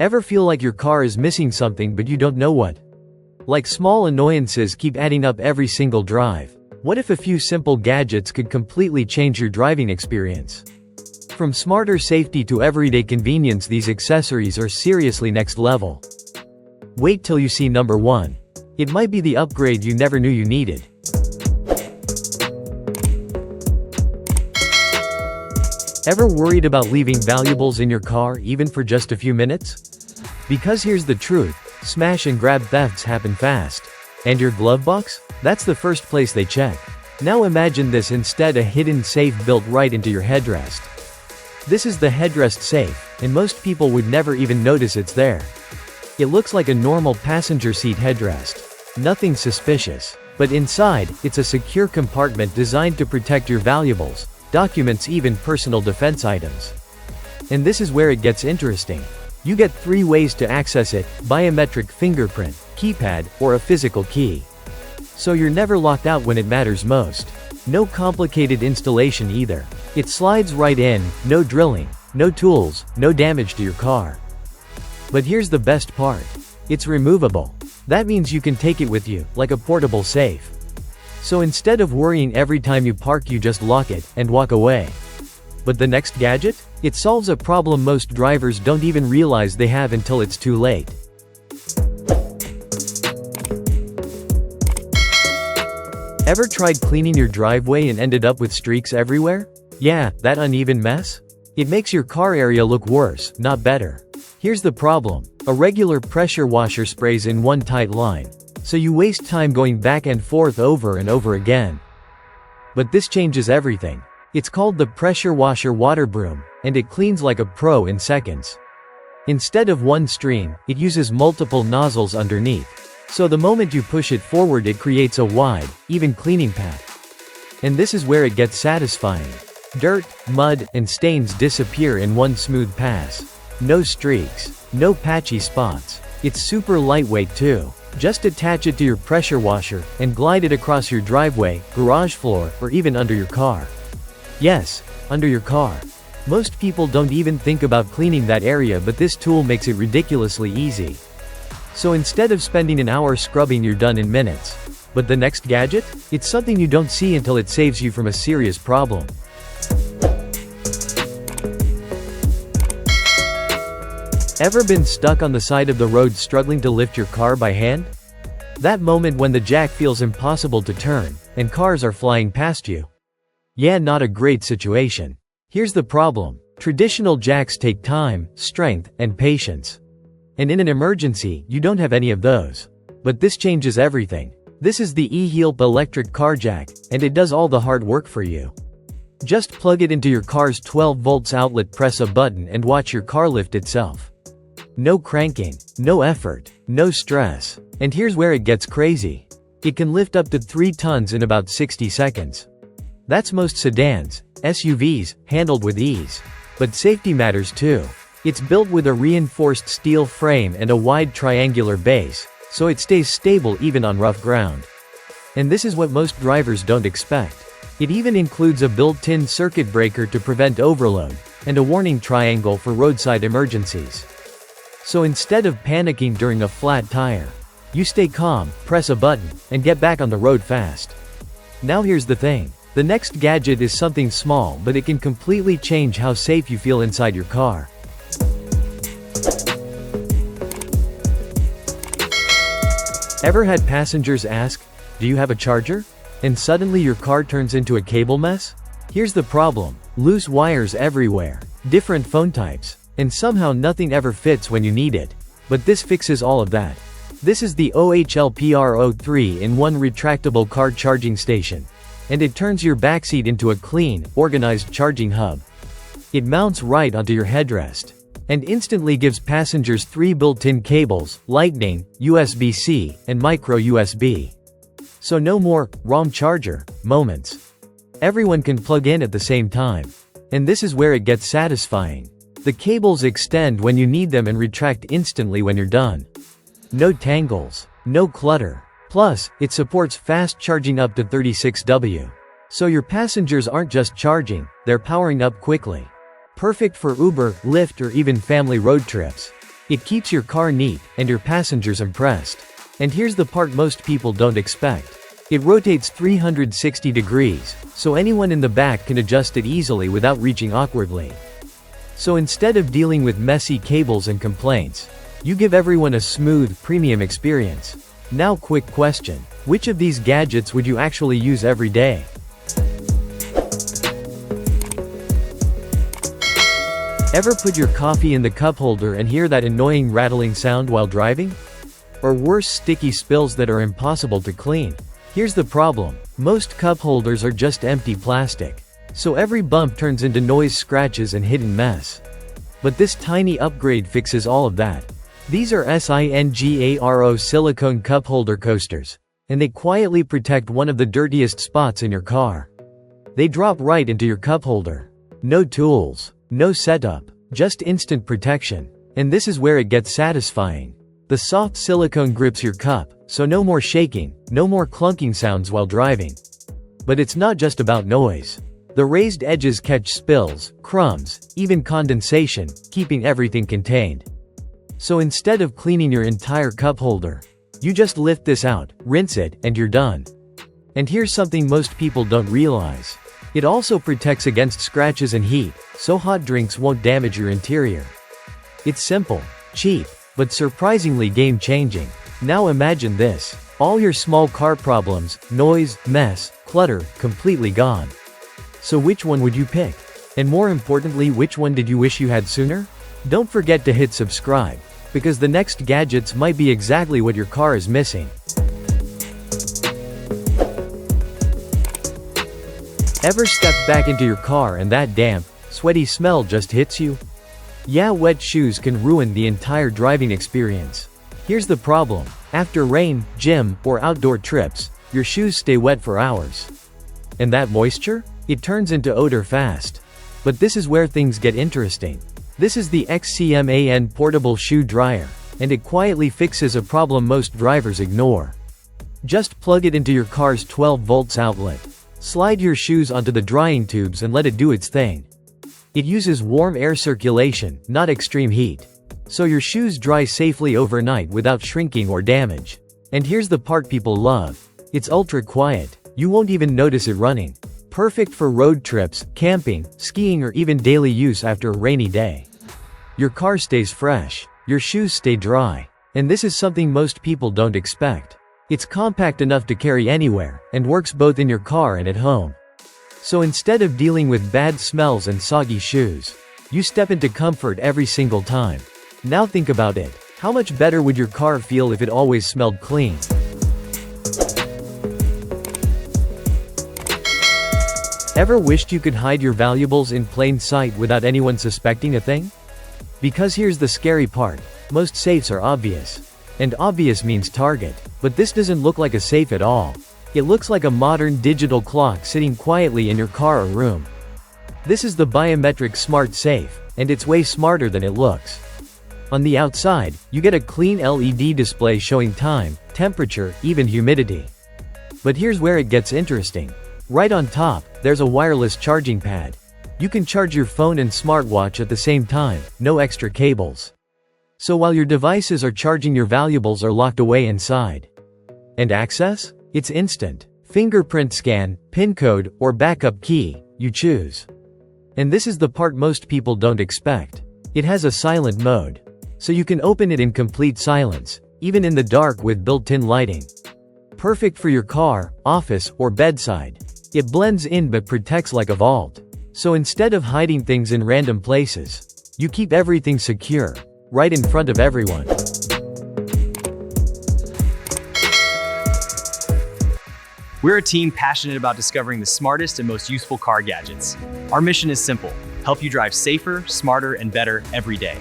Ever feel like your car is missing something but you don't know what? Like small annoyances keep adding up every single drive. What if a few simple gadgets could completely change your driving experience? From smarter safety to everyday convenience, these accessories are seriously next level. Wait till you see number 1. It might be the upgrade you never knew you needed. Ever worried about leaving valuables in your car even for just a few minutes? Because here's the truth, smash and grab thefts happen fast. And your glove box? That's the first place they check. Now imagine this instead: a hidden safe built right into your headrest. This is the Headrest Safe, and most people would never even notice it's there. It looks like a normal passenger seat headrest. Nothing suspicious. But inside, it's a secure compartment designed to protect your valuables, documents, even personal defense items. And this is where it gets interesting. You get 3 ways to access it: biometric, fingerprint, keypad, or a physical key. So you're never locked out when it matters most. No complicated installation either. It slides right in, no drilling, no tools, no damage to your car. But here's the best part. It's removable. That means you can take it with you, like a portable safe. So instead of worrying every time you park, you just lock it and walk away. But the next gadget? It solves a problem most drivers don't even realize they have until it's too late. Ever tried cleaning your driveway and ended up with streaks everywhere? Yeah, that uneven mess? It makes your car area look worse, not better. Here's the problem. A regular pressure washer sprays in one tight line. So you waste time going back and forth over and over again. But this changes everything. It's called the pressure washer water broom, and it cleans like a pro in seconds. Instead of one stream, it uses multiple nozzles underneath. So the moment you push it forward, it creates a wide, even cleaning path. And this is where it gets satisfying. Dirt, mud, and stains disappear in one smooth pass. No streaks, no patchy spots. It's super lightweight too. Just attach it to your pressure washer and glide it across your driveway, garage floor, or even under your car. Yes, under your car. Most people don't even think about cleaning that area, but this tool makes it ridiculously easy. So instead of spending an hour scrubbing, you're done in minutes. But the next gadget? It's something you don't see until it saves you from a serious problem. Ever been stuck on the side of the road struggling to lift your car by hand? That moment when the jack feels impossible to turn, and cars are flying past you. Yeah, not a great situation. Here's the problem. Traditional jacks take time, strength, and patience. And in an emergency, you don't have any of those. But this changes everything. This is the E-HEELP electric car jack, and it does all the hard work for you. Just plug it into your car's 12 volts outlet, press a button, and watch your car lift itself. No cranking, no effort, no stress. And here's where it gets crazy. It can lift up to 3 tons in about 60 seconds. That's most sedans, SUVs, handled with ease. But safety matters too. It's built with a reinforced steel frame and a wide triangular base, so it stays stable even on rough ground. And this is what most drivers don't expect. It even includes a built-in circuit breaker to prevent overload, and a warning triangle for roadside emergencies. So instead of panicking during a flat tire, you stay calm, press a button, and get back on the road fast. Now here's the thing. The next gadget is something small, but it can completely change how safe you feel inside your car. Ever had passengers ask, "Do you have a charger?" And suddenly your car turns into a cable mess? Here's the problem. Loose wires everywhere, different phone types, and somehow nothing ever fits when you need it. But this fixes all of that. This is the OHLPRO 3-in-1 retractable car charging station. And it turns your backseat into a clean, organized charging hub. It mounts right onto your headrest, and instantly gives passengers 3 built-in cables: Lightning, USB-C, and micro USB. So no more wrong charger moments. Everyone can plug in at the same time. And this is where it gets satisfying. The cables extend when you need them and retract instantly when you're done. No tangles, no clutter. Plus, it supports fast charging up to 36W. So your passengers aren't just charging, they're powering up quickly. Perfect for Uber, Lyft, or even family road trips. It keeps your car neat, and your passengers impressed. And here's the part most people don't expect. It rotates 360 degrees, so anyone in the back can adjust it easily without reaching awkwardly. So instead of dealing with messy cables and complaints, you give everyone a smooth, premium experience. Now quick question. Which of these gadgets would you actually use every day? Ever put your coffee in the cup holder and hear that annoying rattling sound while driving? Or worse, sticky spills that are impossible to clean? Here's the problem. Most cup holders are just empty plastic. So every bump turns into noise, scratches, and hidden mess. But this tiny upgrade fixes all of that. These are SINGARO silicone cup holder coasters. And they quietly protect one of the dirtiest spots in your car. They drop right into your cup holder. No tools. No setup. Just instant protection. And this is where it gets satisfying. The soft silicone grips your cup, so no more shaking, no more clunking sounds while driving. But it's not just about noise. The raised edges catch spills, crumbs, even condensation, keeping everything contained. So instead of cleaning your entire cup holder, you just lift this out, rinse it, and you're done. And here's something most people don't realize. It also protects against scratches and heat, so hot drinks won't damage your interior. It's simple, cheap, but surprisingly game-changing. Now imagine this. All your small car problems, noise, mess, clutter, completely gone. So which one would you pick? And more importantly, which one did you wish you had sooner? Don't forget to hit subscribe, because the next gadgets might be exactly what your car is missing. Ever stepped back into your car and that damp, sweaty smell just hits you? Yeah, wet shoes can ruin the entire driving experience. Here's the problem. After rain, gym, or outdoor trips, your shoes stay wet for hours. And that moisture? It turns into odor fast. But this is where things get interesting. This is the XCMAN portable shoe dryer, and it quietly fixes a problem most drivers ignore. Just plug it into your car's 12 volts outlet. Slide your shoes onto the drying tubes and let it do its thing. It uses warm air circulation, not extreme heat. So your shoes dry safely overnight without shrinking or damage. And here's the part people love. It's ultra quiet. You won't even notice it running. Perfect for road trips, camping, skiing, or even daily use after a rainy day. Your car stays fresh. Your shoes stay dry. And this is something most people don't expect. It's compact enough to carry anywhere, and works both in your car and at home. So instead of dealing with bad smells and soggy shoes, you step into comfort every single time. Now think about it. How much better would your car feel if it always smelled clean? Ever wished you could hide your valuables in plain sight without anyone suspecting a thing? Because here's the scary part. Most safes are obvious. And obvious means target. But this doesn't look like a safe at all. It looks like a modern digital clock sitting quietly in your car or room. This is the Biometric Smart Safe, and it's way smarter than it looks. On the outside, you get a clean LED display showing time, temperature, even humidity. But here's where it gets interesting. Right on top, there's a wireless charging pad. You can charge your phone and smartwatch at the same time, no extra cables. So while your devices are charging, your valuables are locked away inside. And access? It's instant. Fingerprint scan, PIN code, or backup key, you choose. And this is the part most people don't expect. It has a silent mode. So you can open it in complete silence, even in the dark with built-in lighting. Perfect for your car, office, or bedside. It blends in but protects like a vault. So instead of hiding things in random places, you keep everything secure, right in front of everyone. We're a team passionate about discovering the smartest and most useful car gadgets. Our mission is simple: help you drive safer, smarter, and better every day.